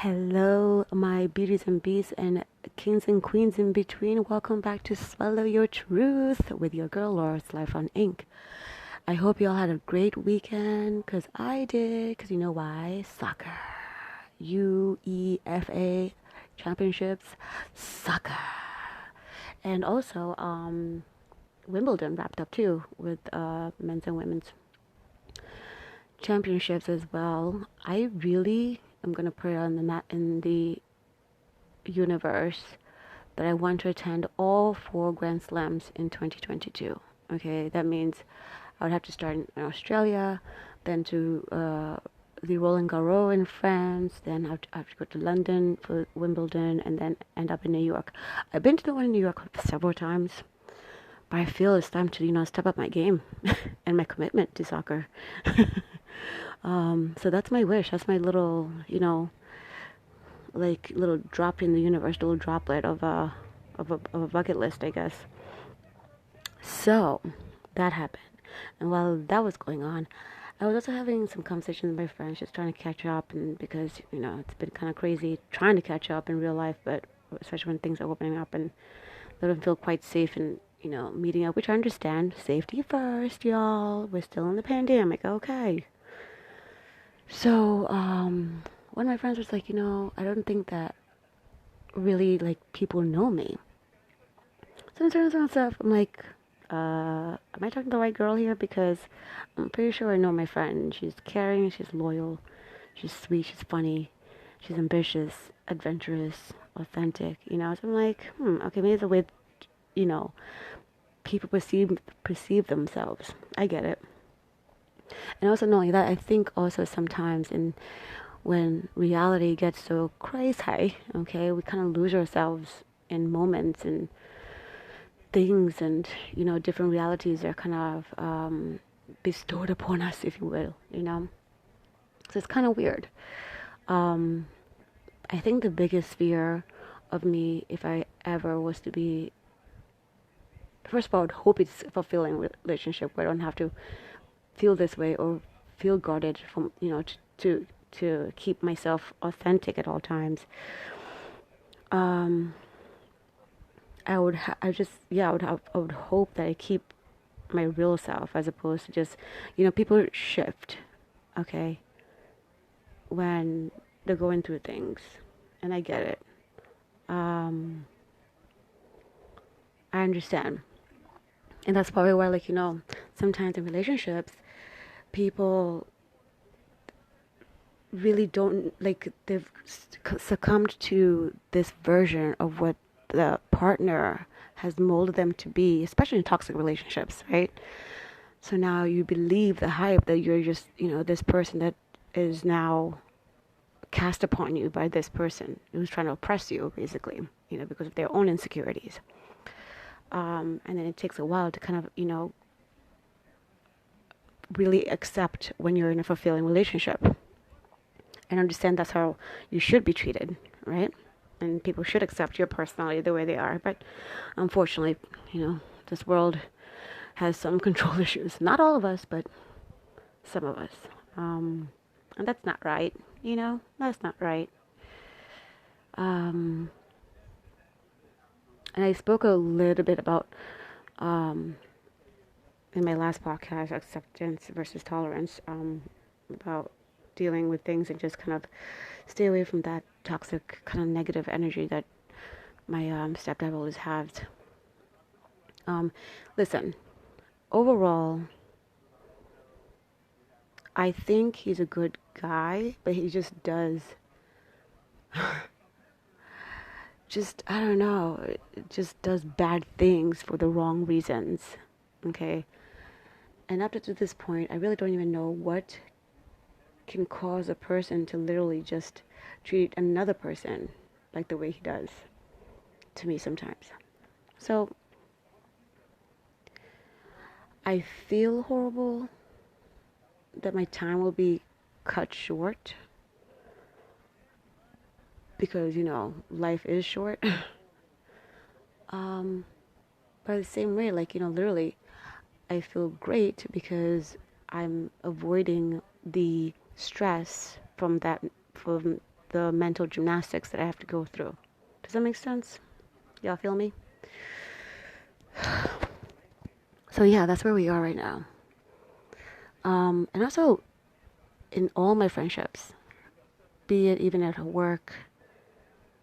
Hello, my beauties and beasts and kings and queens in between. Welcome back to Swallow Your Truth with your girl Laura's Life on Ink. I hope you all had a great weekend, because I did, because you know why? Soccer. UEFA championships, soccer. And also, Wimbledon wrapped up too with men's and women's championships as well. I really am gonna pray on the mat in the universe that I want to attend all four Grand Slams in 2022. Okay, that means I would have to start in Australia, then to the Roland Garros in France, then I have to go to London for Wimbledon, and then end up in New York. I've been to the one in New York several times, but I feel it's time to step up my game and my commitment to soccer. So that's my wish. That's my little like little drop in the universe, little droplet of a bucket list, I guess. So that happened, and while that was going on, I was also having some conversations with my friends, just trying to catch up, and because it's been kind of crazy trying to catch up in real life, but especially when things are opening up and let them feel quite safe and meeting up, which I understand. Safety first, y'all. We're still in the pandemic, okay? So one of my friends was like, I don't think that really like people know me. So in terms of stuff, I'm like, am I talking to the right girl here? Because I'm pretty sure I know my friend. She's caring, she's loyal, she's sweet, she's funny, she's ambitious, adventurous, authentic. So I'm like, okay, maybe the way you know people perceive themselves. I get it. And also not only that, I think also sometimes when reality gets so crazy, okay, we kind of lose ourselves in moments and things, and different realities are kind of bestowed upon us, if you will. So it's kind of weird. um I think the biggest fear of me, if I ever was to be, first of all, I would hope it's a fulfilling relationship where I don't have to feel this way or feel guarded from to keep myself authentic at all times. um I just, yeah, I would hope that I keep my real self, as opposed to just, people shift, okay, when they're going through things, and I get it. Um, I understand, and that's probably why, like, sometimes in relationships, people really don't, like, they've succumbed to this version of what the partner has molded them to be, especially in toxic relationships, right? So now you believe the hype that you're just, this person that is now cast upon you by this person who's trying to oppress you, basically, because of their own insecurities. And then it takes a while to kind of, really accept when you're in a fulfilling relationship and understand that's how you should be treated, right? And people should accept your personality the way they are. But unfortunately, this world has some control issues. Not all of us, but some of us. And that's not right, That's not right. Um, and I spoke a little bit about, um, in my last podcast, acceptance versus tolerance, about dealing with things and just kind of stay away from that toxic kind of negative energy that my stepdad always has. Listen, overall, I think he's a good guy, but he just does, just, I don't know, just does bad things for the wrong reasons, okay? And up to this point, I really don't even know what can cause a person to literally just treat another person like the way he does to me sometimes. So I feel horrible that my time will be cut short because, life is short. But the same way, like, literally, I feel great because I'm avoiding the stress from the mental gymnastics that I have to go through. Does that make sense? Y'all feel me? So yeah, that's where we are right now. And also in all my friendships, be it even at work,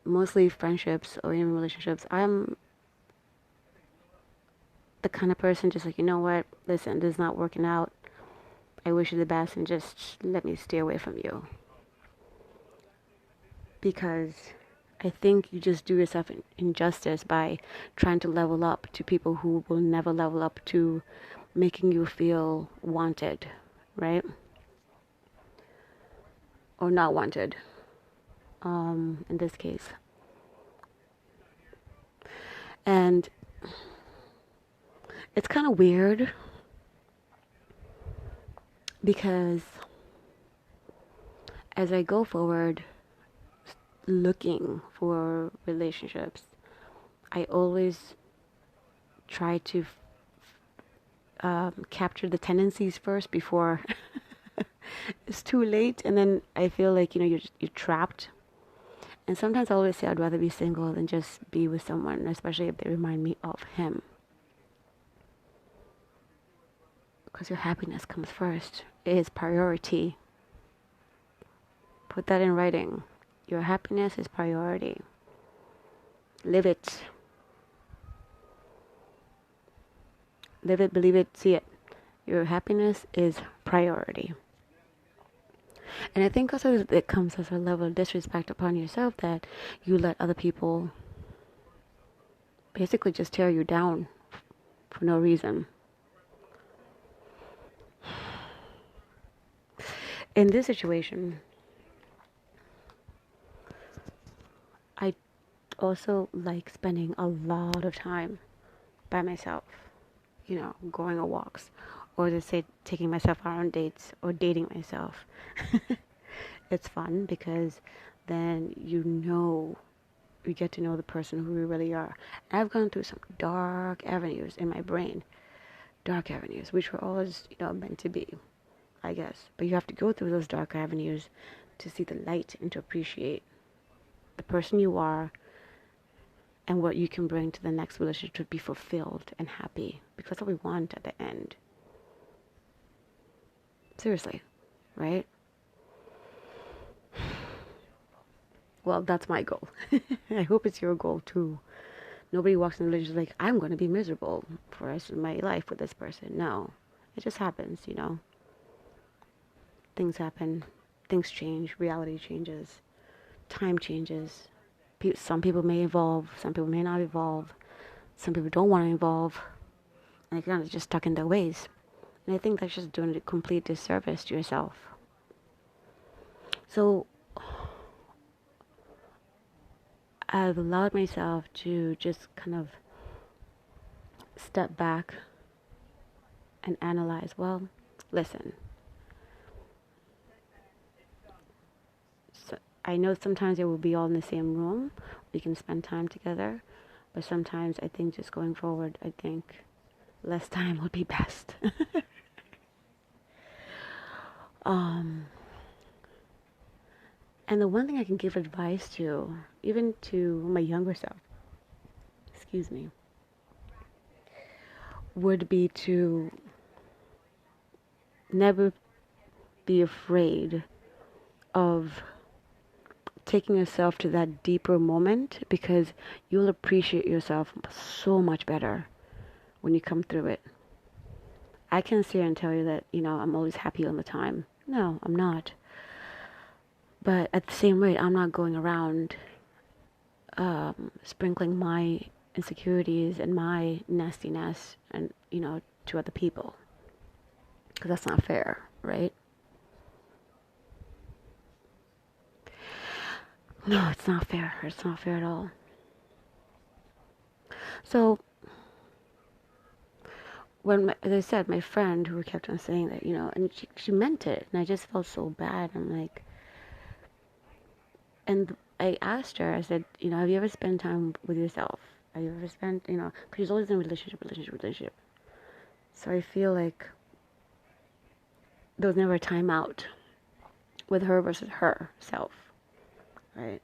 mostly friendships or even relationships, I'm the kind of person just like, you know what, listen, this is not working out. I wish you the best and just let me stay away from you. Because I think you just do yourself an injustice by trying to level up to people who will never level up to making you feel wanted, right? Or not wanted, in this case. And it's kind of weird because as I go forward looking for relationships, I always try to capture the tendencies first before it's too late. And then I feel like, you're trapped. And sometimes I always say I'd rather be single than just be with someone, especially if they remind me of him. Because your happiness comes first. It is priority. Put that in writing. Your happiness is priority. Live it. Live it, believe it, see it. Your happiness is priority. And I think also it comes as a level of disrespect upon yourself that you let other people basically just tear you down for no reason. In this situation, I also like spending a lot of time by myself, going on walks, or just say taking myself out on dates or dating myself. It's fun because then you get to know the person who you really are. And I've gone through some dark avenues in my brain, dark avenues, which were always, meant to be, I guess. But you have to go through those dark avenues to see the light and to appreciate the person you are and what you can bring to the next relationship to be fulfilled and happy. Because that's what we want at the end. Seriously, right? Well, that's my goal. I hope it's your goal too. Nobody walks in a relationship like, I'm going to be miserable for the rest of my life with this person. No, it just happens, Things happen. Things change. Reality changes. Time changes. Some people may evolve. Some people may not evolve. Some people don't want to evolve. And they're kind of just stuck in their ways. And I think that's just doing a complete disservice to yourself. So I've allowed myself to just kind of step back and analyze. Well, listen. So I know sometimes it will be all in the same room. We can spend time together. But sometimes I think just going forward, I think less time would be best. And the one thing I can give advice to, even to my younger self, would be to never be afraid of taking yourself to that deeper moment, because you'll appreciate yourself so much better when you come through it. I can sit here and tell you that, I'm always happy all the time. No, I'm not. But at the same rate, I'm not going around sprinkling my insecurities and my nastiness and, to other people. Because that's not fair, right? No, it's not fair. It's not fair at all. So, as I said, my friend who kept on saying that, and she meant it, and I just felt so bad. I'm like, and I asked her, I said, have you ever spent time with yourself? Have you ever spent, because she's always in a relationship. So I feel like there was never a time out with her versus herself. right?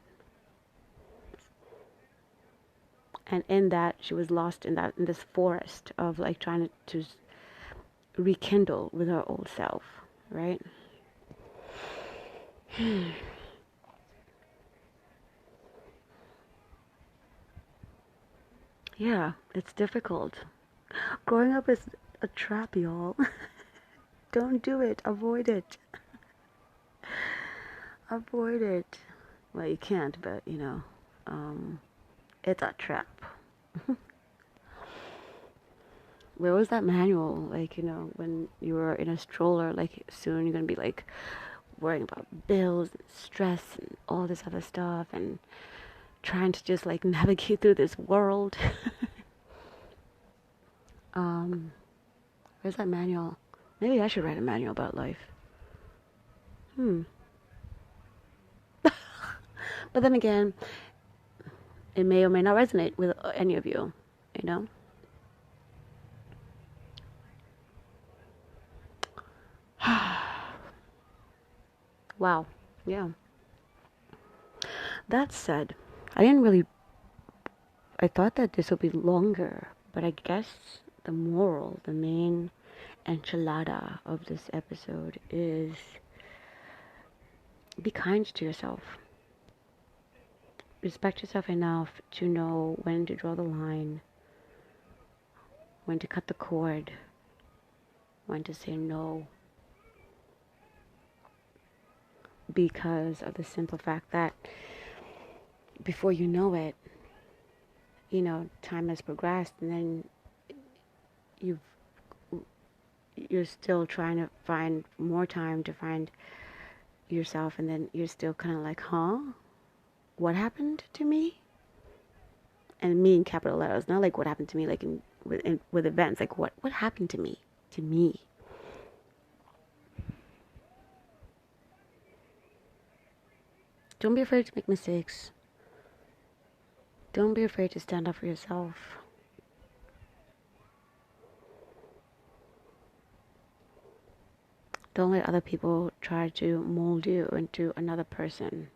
And in that, she was lost in this forest of like trying to rekindle with her old self, right? Yeah, it's difficult. Growing up is a trap, y'all. Don't do it. Avoid it. Avoid it. Well, you can't, but it's a trap. Where was that manual? Like, when you were in a stroller, like soon you're gonna be like worrying about bills and stress and all this other stuff and trying to just like navigate through this world. Where's that manual? Maybe I should write a manual about life. But then again, it may or may not resonate with any of you, you know? Wow. Yeah. That said, I thought that this would be longer, but I guess the main enchilada of this episode is be kind to yourself. Respect yourself enough to know when to draw the line, when to cut the cord, when to say no. Because of the simple fact that before you know it, time has progressed, and then you're still trying to find more time to find yourself, and then you're still kind of like, huh? What happened to me? And me in capital letters, not like what happened to me like with events, like what happened to me? To me. Don't be afraid to make mistakes. Don't be afraid to stand up for yourself. Don't let other people try to mold you into another person,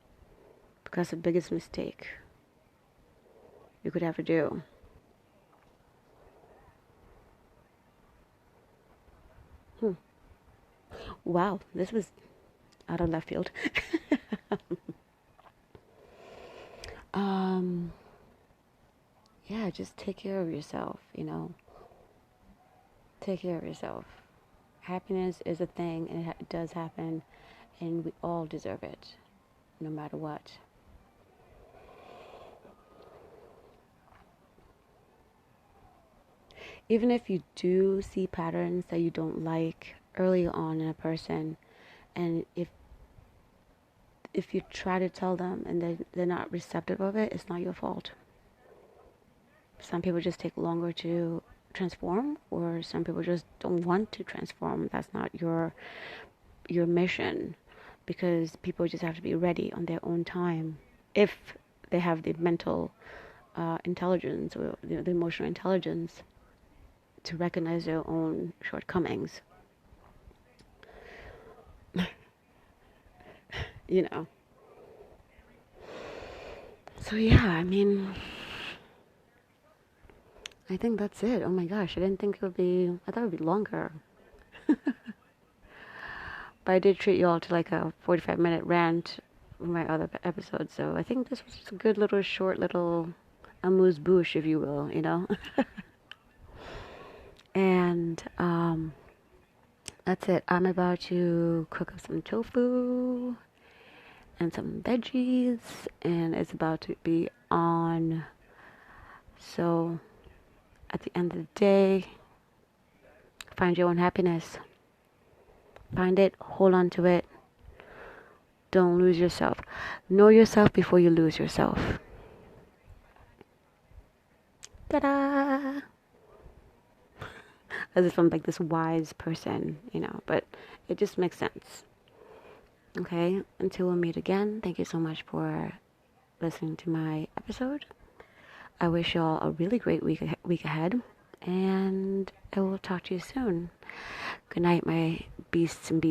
because the biggest mistake you could ever do. Wow, this was out of left field. Yeah, just take care of yourself, Take care of yourself. Happiness is a thing, and it does happen, and we all deserve it, no matter what. Even if you do see patterns that you don't like early on in a person, and if you try to tell them and they're not receptive of it, it's not your fault. Some people just take longer to transform, or some people just don't want to transform. That's not your mission, because people just have to be ready on their own time if they have the mental intelligence or the emotional intelligence to recognize their own shortcomings. So yeah, I think that's it. Oh my gosh, I didn't think it would be, I thought it would be longer. But I did treat you all to like a 45-minute rant in my other episode, so I think this was just a good little short little amuse-bouche, if you will, And that's it. I'm about to cook up some tofu and some veggies, and it's about to be on. So at the end of the day, find your own happiness. Find it, hold on to it. Don't lose yourself. Know yourself before you lose yourself. Ta-da! As if I'm like this wise person, but it just makes sense. Okay, until we meet again, thank you so much for listening to my episode. I wish you all a really great week ahead, and I will talk to you soon. Good night, my beasts and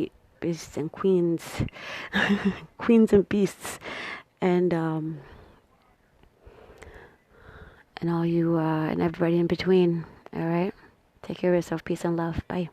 queens, queens and beasts, and all you and everybody in between. All right, take care of yourself. Peace and love. Bye.